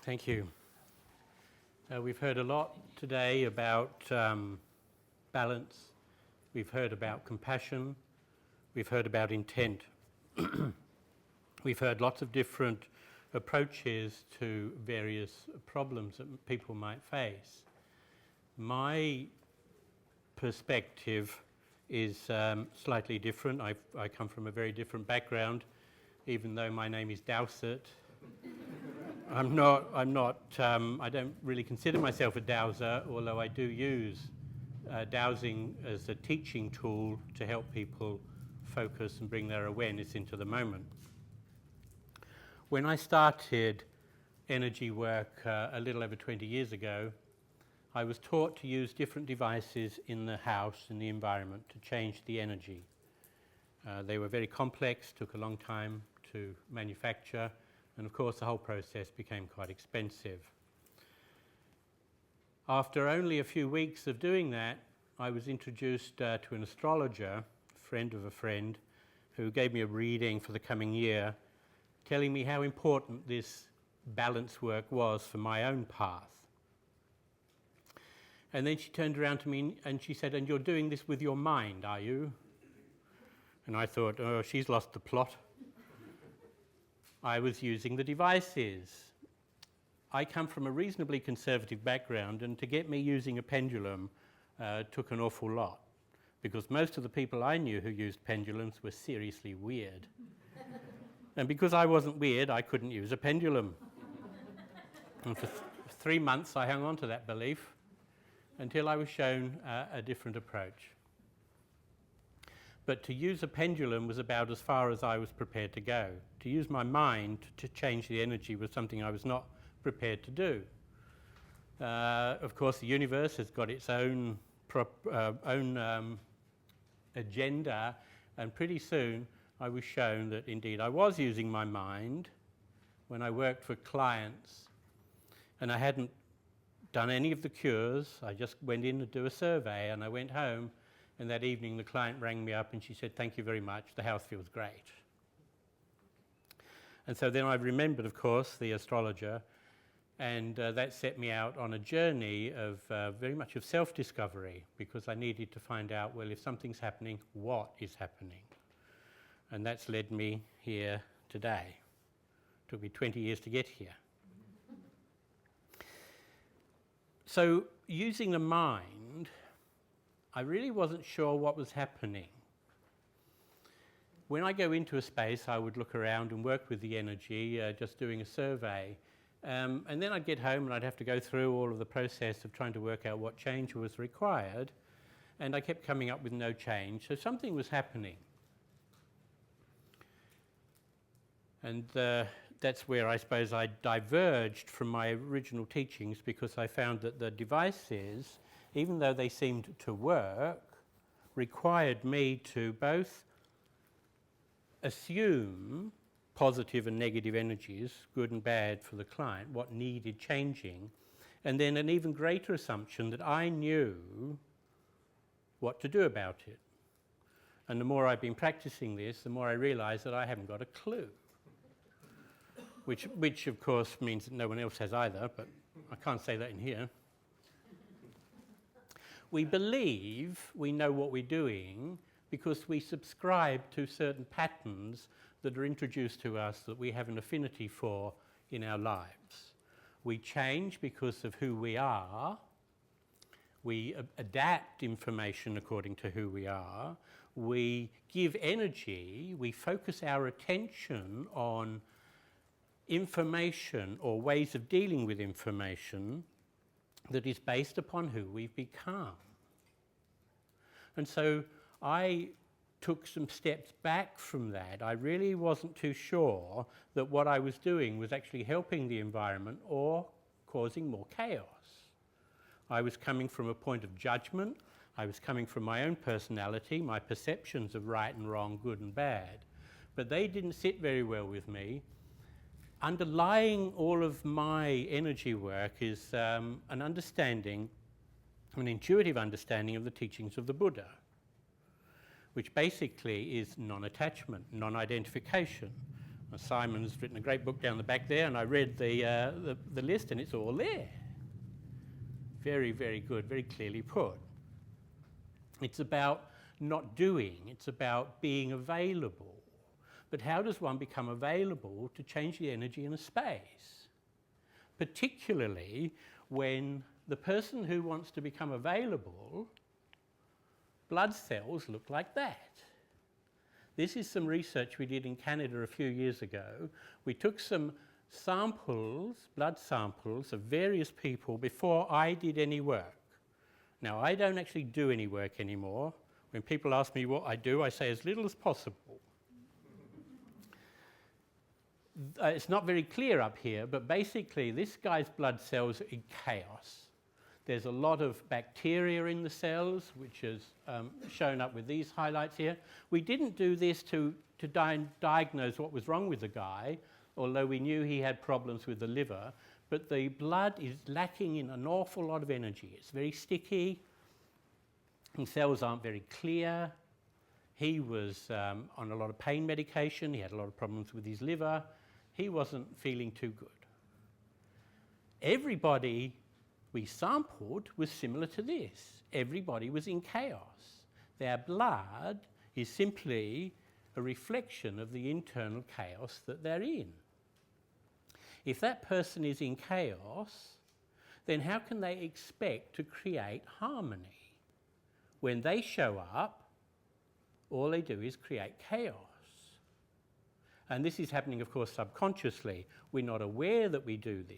Thank you. We've heard a lot today about balance. We've heard about compassion. We've heard about intent. We've heard lots of different approaches to various problems that people might face. My perspective is slightly different. I come from a very different background, even though my name is Dowsett. I don't really consider myself a dowser, although I do use dowsing as a teaching tool to help people focus and bring their awareness into the moment. When I started energy work a little over 20 years ago, I was taught to use different devices in the house, in the environment, to change the energy. They were very complex, took a long time to manufacture, and of course the whole process became quite expensive. After only a few weeks of doing that, I was introduced to an astrologer, a friend of a friend, who gave me a reading for the coming year, telling me how important this balance work was for my own path. And then she turned around to me and she said, "And you're doing this with your mind, are you?" And I thought, oh, she's lost the plot. I was using the devices. I come from a reasonably conservative background, and to get me using a pendulum took an awful lot, because most of the people I knew who used pendulums were seriously weird. And because I wasn't weird, I couldn't use a pendulum. And for 3 months I hung on to that belief until I was shown a different approach. But to use a pendulum was about as far as I was prepared to go. To use my mind to change the energy was something I was not prepared to do. Of course, the universe has got its own agenda, and pretty soon I was shown that indeed I was using my mind when I worked for clients, and I hadn't done any of the cures. I just went in to do a survey, and I went home, and that evening the client rang me up and she said, "Thank you very much, the house feels great." And so then I remembered, of course, the astrologer, and that set me out on a journey of very much of self-discovery, because I needed to find out, well, if something's happening, what is happening? And that's led me here today. It took me 20 years to get here. So using the mind, I really wasn't sure what was happening. When I go into a space, I would look around and work with the energy, just doing a survey. And then I'd get home and I'd have to go through all of the process of trying to work out what change was required. And I kept coming up with no change, so something was happening. And that's where I suppose I diverged from my original teachings, because I found that the devices, even though they seemed to work, required me to both assume positive and negative energies, good and bad for the client, what needed changing, and then an even greater assumption that I knew what to do about it. And the more I've been practicing this, the more I realise that I haven't got a clue. Which of course means that no one else has either, but I can't say that in here. We believe we know what we're doing because we subscribe to certain patterns that are introduced to us that we have an affinity for in our lives. We change because of who we are. We adapt information according to who we are. We give energy. We focus our attention on information or ways of dealing with information that is based upon who we've become. And so I took some steps back from that. I really wasn't too sure that what I was doing was actually helping the environment or causing more chaos. I was coming from a point of judgment. I was coming from my own personality, my perceptions of right and wrong, good and bad. But they didn't sit very well with me. Underlying all of my energy work is an understanding, an intuitive understanding of the teachings of the Buddha, which basically is non-attachment, non-identification. Simon's written a great book down the back there, and I read the list, and it's all there. Very, very good, very clearly put. It's about not doing, it's about being available. But how does one become available to change the energy in a space? Particularly when the person who wants to become available, blood cells look like that. This is some research we did in Canada a few years ago. We took some samples, blood samples of various people before I did any work. Now, I don't actually do any work anymore. When people ask me what I do, I say as little as possible. It's not very clear up here, but basically this guy's blood cells are in chaos. There's a lot of bacteria in the cells, which is shown up with these highlights here. We didn't do this to diagnose what was wrong with the guy, although we knew he had problems with the liver, but the blood is lacking in an awful lot of energy. It's very sticky, and cells aren't very clear. He was on a lot of pain medication. He had a lot of problems with his liver. He wasn't feeling too good. Everybody we sampled was similar to this. Everybody was in chaos. Their blood is simply a reflection of the internal chaos that they're in. If that person is in chaos, then how can they expect to create harmony? When they show up, all they do is create chaos. And this is happening, of course, subconsciously. We're not aware that we do this.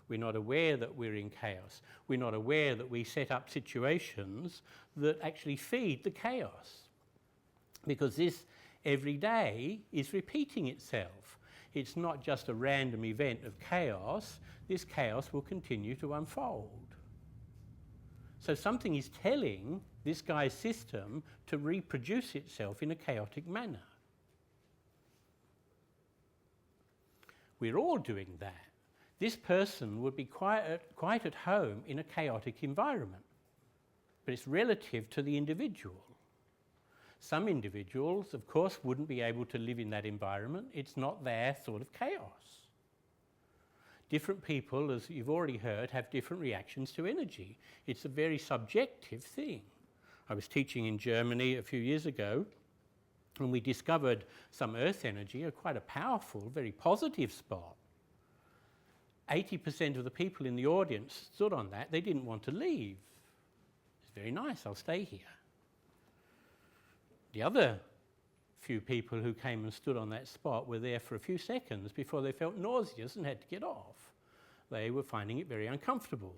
We're not aware that we're in chaos. We're not aware that we set up situations that actually feed the chaos. Because this every day is repeating itself. It's not just a random event of chaos. This chaos will continue to unfold. So something is telling this guy's system to reproduce itself in a chaotic manner. We're all doing that. This person would be quite at home in a chaotic environment, but it's relative to the individual. Some individuals, of course, wouldn't be able to live in that environment. It's not their sort of chaos. Different people, as you've already heard, have different reactions to energy. It's a very subjective thing. I was teaching in Germany a few years ago, and we discovered some earth energy, quite a powerful, very positive spot. 80% of the people in the audience stood on that. They didn't want to leave. It's very nice, I'll stay here. The other few people who came and stood on that spot were there for a few seconds before they felt nauseous and had to get off. They were finding it very uncomfortable.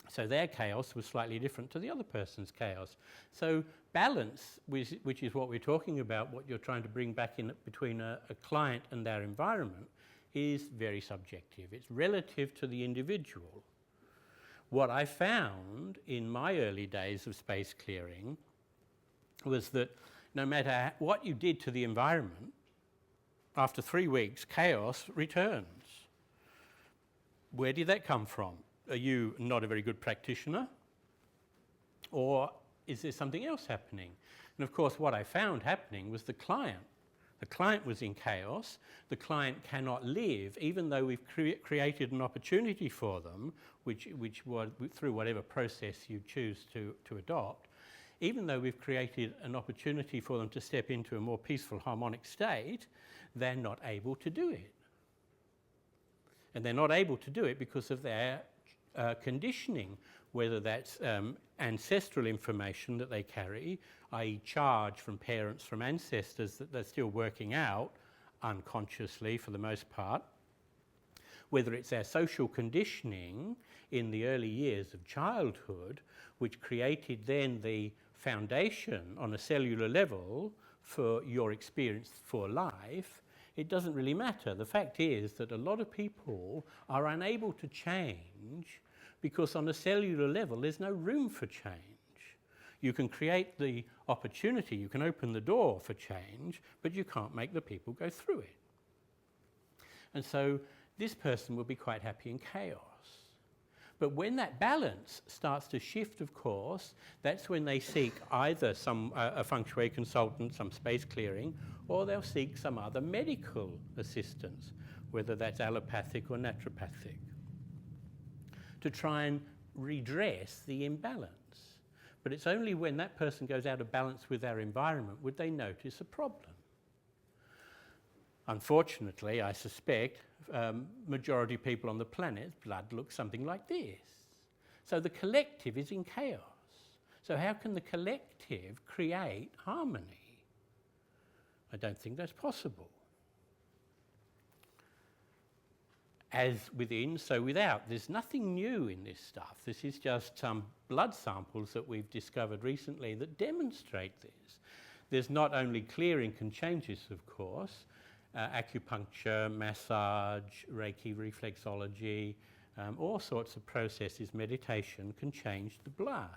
So their chaos was slightly different to the other person's chaos. So balance, which is what we're talking about, what you're trying to bring back in between a client and their environment, is very subjective. It's relative to the individual. What I found in my early days of space clearing was that no matter what you did to the environment, after 3 weeks, chaos returns. Where did that come from? Are you not a very good practitioner? Or is there something else happening? And of course, what I found happening was the client. The client was in chaos. The client cannot live, even though we've created an opportunity for them, which was through whatever process you choose to adopt. Even though we've created an opportunity for them to step into a more peaceful, harmonic state, they're not able to do it. And they're not able to do it because of their conditioning, whether that's ancestral information that they carry, i.e. charge from parents, from ancestors that they're still working out unconsciously for the most part, whether it's their social conditioning in the early years of childhood, which created then the foundation on a cellular level for your experience for life. It doesn't really matter. The fact is that a lot of people are unable to change because on a cellular level there's no room for change. You can create the opportunity, you can open the door for change, but you can't make the people go through it. And so this person will be quite happy in chaos. But when that balance starts to shift, of course, that's when they seek either a Feng Shui consultant, some space clearing, or they'll seek some other medical assistance, whether that's allopathic or naturopathic, to try and redress the imbalance. But it's only when that person goes out of balance with their environment would they notice a problem. Unfortunately, I suspect, majority of people on the planet's blood looks something like this. So the collective is in chaos. So how can the collective create harmony? I don't think that's possible. As within, so without. There's nothing new in this stuff. This is just some blood samples that we've discovered recently that demonstrate this. There's not only clearing can change this, of course. Acupuncture, massage, Reiki, reflexology, all sorts of processes, meditation can change the blood.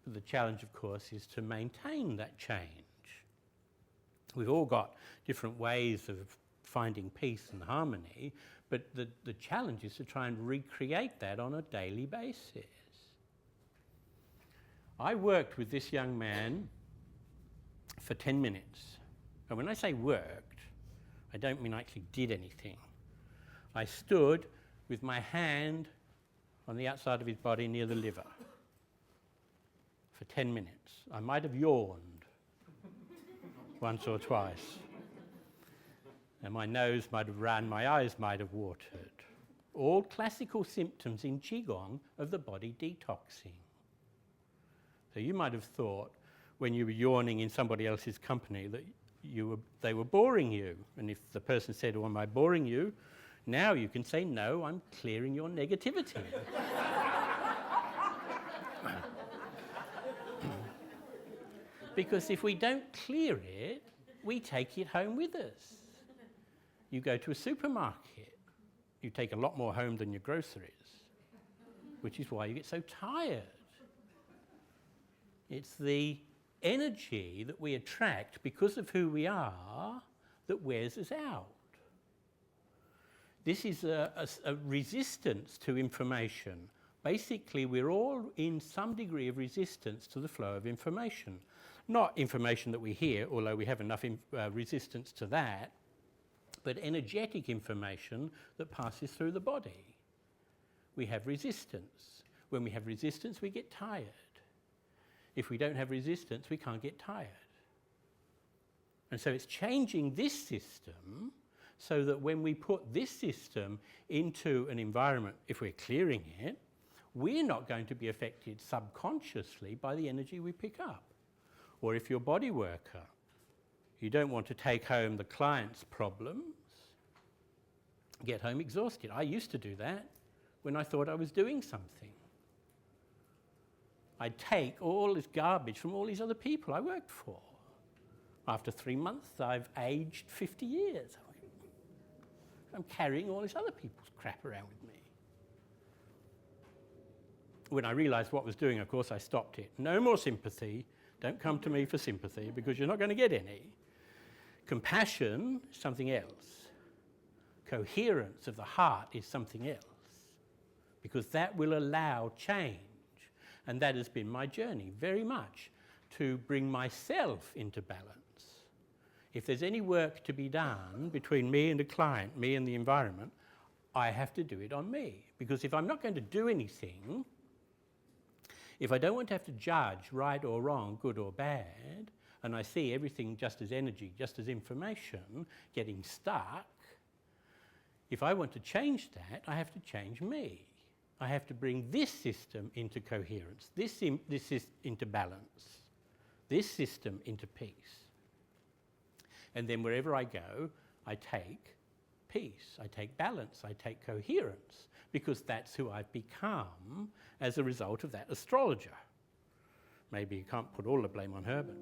But the challenge, of course, is to maintain that change. We've all got different ways of finding peace and harmony, but the challenge is to try and recreate that on a daily basis. I worked with this young man for 10 minutes. And when I say worked, I don't mean I actually did anything. I stood with my hand on the outside of his body near the liver for 10 minutes. I might have yawned once or twice. And my nose might have run, my eyes might have watered. All classical symptoms in Qigong of the body detoxing. So you might have thought when you were yawning in somebody else's company that they were boring you. And if the person said, "Oh, am I boring you?" Now you can say, "No, I'm clearing your negativity." Because if we don't clear it, we take it home with us. You go to a supermarket, you take a lot more home than your groceries, which is why you get so tired. It's the energy that we attract because of who we are that wears us out. This is a resistance to information. Basically, we're all in some degree of resistance to the flow of information. Not information that we hear, although we have enough resistance to that, but energetic information that passes through the body. We have resistance. When we have resistance, we get tired. If we don't have resistance, we can't get tired. And so it's changing this system so that when we put this system into an environment, if we're clearing it, we're not going to be affected subconsciously by the energy we pick up. Or if you're a body worker, you don't want to take home the client's problems, get home exhausted. I used to do that when I thought I was doing something. I'd take all this garbage from all these other people I worked for. After 3 months, I've aged 50 years. I'm carrying all this other people's crap around with me. When I realised what I was doing, of course, I stopped it. No more sympathy. Don't come to me for sympathy because you're not going to get any. Compassion is something else. Coherence of the heart is something else, because that will allow change. And that has been my journey, very much, to bring myself into balance. If there's any work to be done between me and the client, me and the environment, I have to do it on me. Because if I'm not going to do anything, if I don't want to have to judge right or wrong, good or bad, and I see everything just as energy, just as information, getting stuck, if I want to change that, I have to change me. I have to bring this system into coherence, this is into balance, this system into peace. And then wherever I go, I take peace, I take balance, I take coherence, because that's who I've become as a result of that astrologer. Maybe you can't put all the blame on her, but